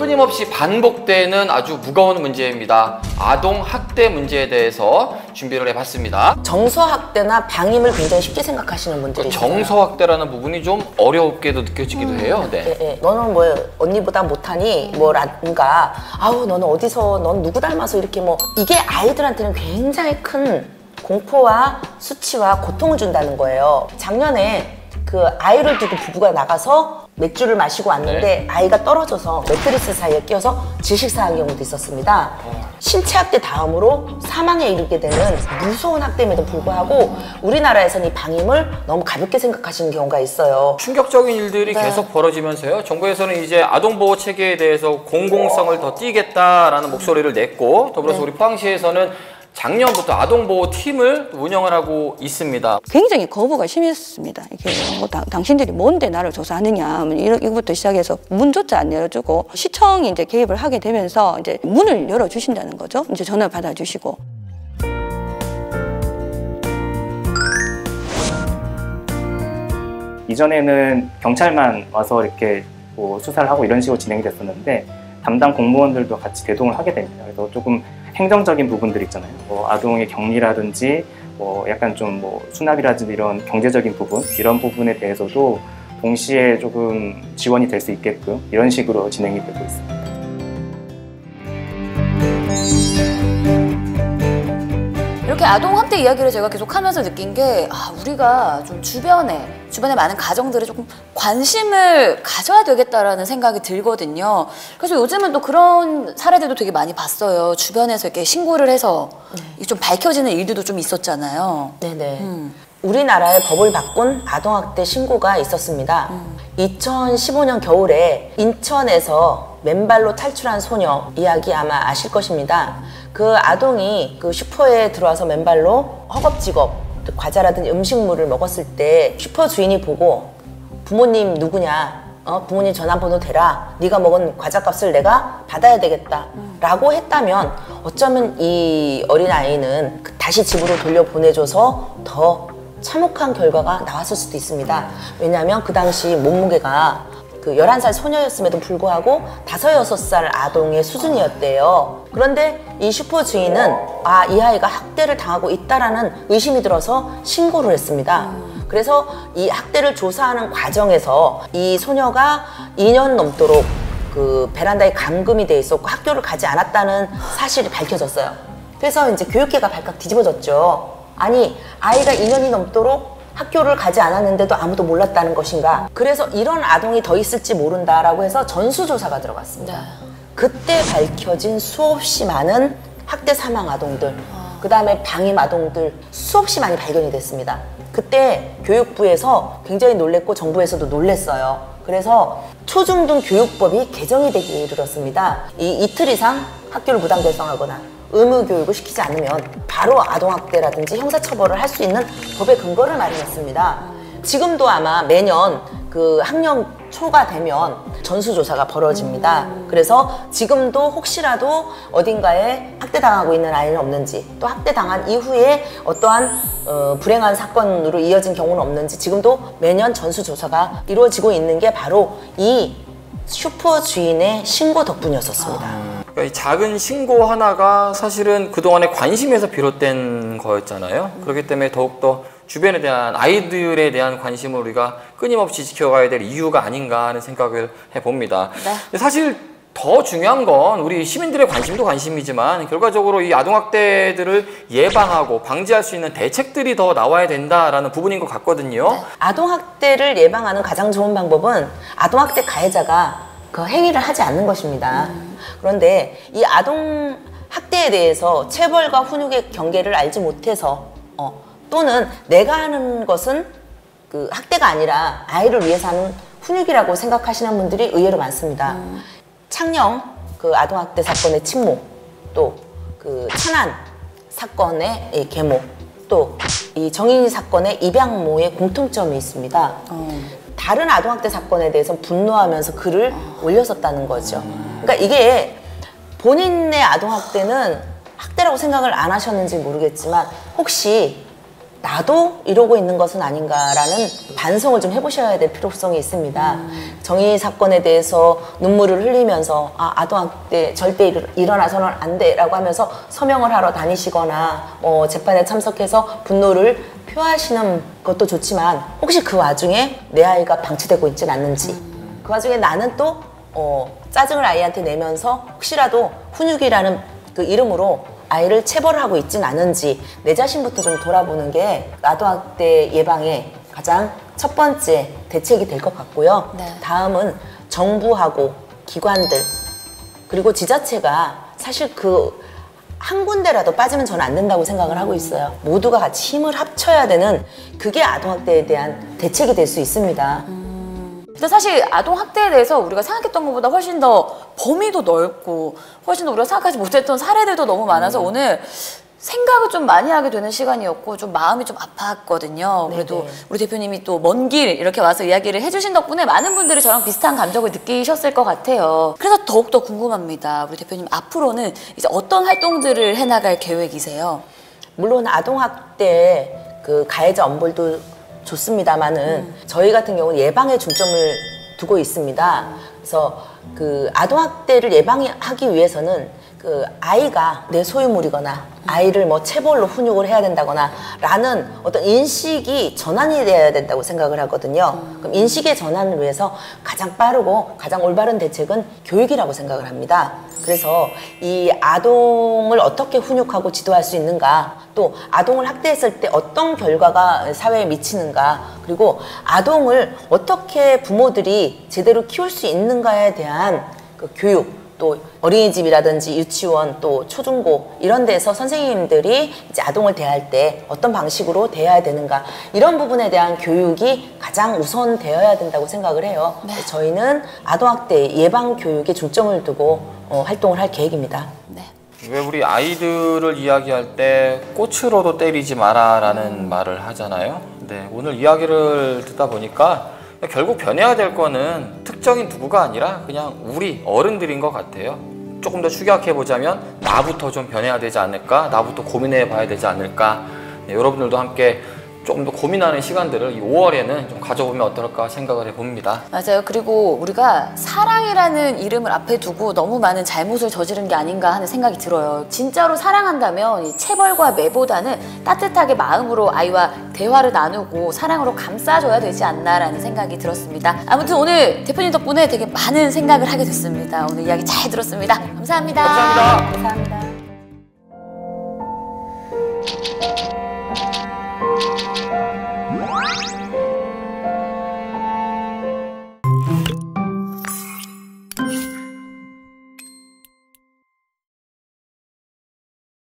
끊임없이 반복되는 아주 무거운 문제입니다. 아동학대 문제에 대해서 준비를 해봤습니다. 정서학대나 방임을 굉장히 쉽게 생각하시는 분들이 있어요. 정서학대라는 부분이 좀 어렵게도 느껴지기도 해요. 네. 네. 너는 뭐 언니보다 못하니 뭐라든가 아우 너는 어디서 넌 누구 닮아서 이렇게 뭐 이게 아이들한테는 굉장히 큰 공포와 수치와 고통을 준다는 거예요. 작년에 그 아이를 두고 부부가 나가서 맥주를 마시고 왔는데 네. 아이가 떨어져서 매트리스 사이에 끼어서 질식사한 경우도 있었습니다. 신체 학대 다음으로 사망에 이르게 되는 무서운 학대임에도 불구하고 우리나라에서는 이 방임을 너무 가볍게 생각하시는 경우가 있어요. 충격적인 일들이 네. 계속 벌어지면서요. 정부에서는 이제 아동보호 체계에 대해서 공공성을 더 띄겠다라는 목소리를 냈고 더불어서 네. 우리 포항시에서는 작년부터 아동보호팀을 운영을 하고 있습니다. 굉장히 거부가 심했습니다. 이게 뭐 당신들이 뭔데 나를 조사하느냐 이것부터 시작해서 문조차 안 열어주고 시청이 이제 개입을 하게 되면서 이제 문을 열어주신다는 거죠. 이제 전화 받아주시고. 이전에는 경찰만 와서 이렇게 뭐 수사를 하고 이런 식으로 진행이 됐었는데 담당 공무원들도 같이 대동을 하게 됩니다. 그래서 조금 행정적인 부분들 있잖아요. 뭐 아동의 격리라든지 뭐 약간 좀 뭐 수납이라든지 이런 경제적인 부분 이런 부분에 대해서도 동시에 조금 지원이 될 수 있게끔 이런 식으로 진행이 되고 있습니다. 이렇게 아동학대 이야기를 제가 계속 하면서 느낀 게 우리가 좀 주변에 많은 가정들이 조금 관심을 가져야 되겠다라는 생각이 들거든요. 그래서 요즘은 또 그런 사례들도 되게 많이 봤어요. 주변에서 이렇게 신고를 해서 좀 밝혀지는 일들도 좀 있었잖아요. 네네. 우리나라에 법을 바꾼 아동학대 신고가 있었습니다. 2015년 겨울에 인천에서 맨발로 탈출한 소녀 이야기 아마 아실 것입니다. 그 아동이 그 슈퍼에 들어와서 맨발로 허겁지겁 과자라든지 음식물을 먹었을 때 슈퍼 주인이 보고 부모님 누구냐? 부모님 전화번호 대라. 네가 먹은 과자값을 내가 받아야 되겠다 라고 했다면 어쩌면 이 어린아이는 다시 집으로 돌려보내줘서 더 참혹한 결과가 나왔을 수도 있습니다. 왜냐하면 그 당시 몸무게가 그 11살 소녀였음에도 불구하고 5, 6살 아동의 수준이었대요. 그런데 이 슈퍼 주인은 이 아이가 학대를 당하고 있다라는 의심이 들어서 신고를 했습니다. 그래서 이 학대를 조사하는 과정에서 이 소녀가 2년 넘도록 그 베란다에 감금이 돼 있었고 학교를 가지 않았다는 사실이 밝혀졌어요. 그래서 이제 교육계가 발칵 뒤집어졌죠. 아니, 아이가 2년이 넘도록 학교를 가지 않았는데도 아무도 몰랐다는 것인가. 그래서 이런 아동이 더 있을지 모른다라고 해서 전수조사가 들어갔습니다. 그때 밝혀진 수없이 많은 학대 사망 아동들, 그 다음에 방임 아동들 수없이 많이 발견이 됐습니다. 그때 교육부에서 굉장히 놀랬고 정부에서도 놀랬어요. 그래서 초중등 교육법이 개정이 되기 이르렀습니다. 이틀 이상 학교를 무단 결성하거나 의무 교육을 시키지 않으면 바로 아동학대라든지 형사처벌을 할 수 있는 법의 근거를 마련했습니다. 지금도 아마 매년 그 학령 초가 되면 전수조사가 벌어집니다. 그래서 지금도 혹시라도 어딘가에 학대당하고 있는 아이는 없는지, 또 학대당한 이후에 어떠한 불행한 사건으로 이어진 경우는 없는지 지금도 매년 전수조사가 이루어지고 있는 게 바로 이 슈퍼 주인의 신고 덕분이었습니다. 그러니까 이 작은 신고 하나가 사실은 그동안의 관심에서 비롯된 거였잖아요. 그렇기 때문에 더욱더 주변에 대한 아이들에 대한 관심을 우리가 끊임없이 지켜가야 될 이유가 아닌가 하는 생각을 해봅니다. 네. 근데 사실 더 중요한 건 우리 시민들의 관심도 관심이지만 결과적으로 이 아동학대들을 예방하고 방지할 수 있는 대책들이 더 나와야 된다라는 부분인 것 같거든요. 네. 아동학대를 예방하는 가장 좋은 방법은 아동학대 가해자가 그 행위를 하지 않는 것입니다. 그런데 이 아동학대에 대해서 체벌과 훈육의 경계를 알지 못해서 또는 내가 하는 것은 그 학대가 아니라 아이를 위해서 하는 훈육이라고 생각하시는 분들이 의외로 많습니다. 창녕 그 아동학대 사건의 친모, 또 그 천안 사건의 계모, 또 이 정인이 사건의 입양모의 공통점이 있습니다. 다른 아동학대 사건에 대해서 분노하면서 글을 올렸었다는 거죠. 그러니까 이게 본인의 아동학대는 학대라고 생각을 안 하셨는지 모르겠지만 혹시 나도 이러고 있는 것은 아닌가라는 반성을 좀 해보셔야 될 필요성이 있습니다. 정의 사건에 대해서 눈물을 흘리면서 아동학대 절대 일어나서는 안 돼라고 하면서 서명을 하러 다니시거나 재판에 참석해서 분노를 표하시는 것도 좋지만 혹시 그 와중에 내 아이가 방치되고 있지는 않는지, 그 와중에 나는 또 짜증을 아이한테 내면서 혹시라도 훈육이라는 그 이름으로 아이를 체벌하고 있진 않은지 내 자신부터 좀 돌아보는 게 아동학대 예방의 가장 첫 번째 대책이 될 것 같고요. 네. 다음은 정부하고 기관들 그리고 지자체가 사실 그 한 군데라도 빠지면 저는 안 된다고 생각을 하고 있어요. 모두가 같이 힘을 합쳐야 되는 그게 아동학대에 대한 대책이 될 수 있습니다. 근데 사실 아동학대에 대해서 우리가 생각했던 것보다 훨씬 더 범위도 넓고 훨씬 더 우리가 생각하지 못했던 사례들도 너무 많아서 오늘 생각을 좀 많이 하게 되는 시간이었고 좀 마음이 좀 아팠거든요. 그래도 네네. 우리 대표님이 또 먼 길 이렇게 와서 이야기를 해주신 덕분에 많은 분들이 저랑 비슷한 감정을 느끼셨을 것 같아요. 그래서 더욱더 궁금합니다. 우리 대표님 앞으로는 이제 어떤 활동들을 해나갈 계획이세요? 물론 아동학대 그 가해자 엄벌도 좋습니다만은 저희 같은 경우는 예방에 중점을 두고 있습니다. 그래서 그 아동학대를 예방하기 위해서는 그 아이가 내 소유물이거나 아이를 뭐 체벌로 훈육을 해야 된다거나 라는 어떤 인식이 전환이 돼야 된다고 생각을 하거든요. 그럼 인식의 전환을 위해서 가장 빠르고 가장 올바른 대책은 교육이라고 생각을 합니다. 그래서 이 아동을 어떻게 훈육하고 지도할 수 있는가, 또 아동을 학대했을 때 어떤 결과가 사회에 미치는가, 그리고 아동을 어떻게 부모들이 제대로 키울 수 있는가에 대한 그 교육, 또 어린이집이라든지 유치원 또 초중고 이런 데서 선생님들이 이제 아동을 대할 때 어떤 방식으로 대해야 되는가, 이런 부분에 대한 교육이 가장 우선되어야 된다고 생각을 해요. 네. 저희는 아동학대 예방 교육에 중점을 두고 활동을 할 계획입니다. 네. 왜 우리 아이들을 이야기할 때 꽃으로도 때리지 마라라는 말을 하잖아요. 네, 오늘 이야기를 듣다 보니까 결국 변해야 될 거는 특정인 누구가 아니라 그냥 우리 어른들인 것 같아요. 조금 더 축약해 보자면 나부터 좀 변해야 되지 않을까, 나부터 고민해 봐야 되지 않을까. 네, 여러분들도 함께 조금 더 고민하는 시간들을 이 5월에는 좀 가져보면 어떨까 생각을 해봅니다. 맞아요. 그리고 우리가 사랑이라는 이름을 앞에 두고 너무 많은 잘못을 저지른 게 아닌가 하는 생각이 들어요. 진짜로 사랑한다면 이 체벌과 매보다는 따뜻하게 마음으로 아이와 대화를 나누고 사랑으로 감싸줘야 되지 않나라는 생각이 들었습니다. 아무튼 오늘 대표님 덕분에 되게 많은 생각을 하게 됐습니다. 오늘 이야기 잘 들었습니다. 감사합니다. 감사합니다. 감사합니다.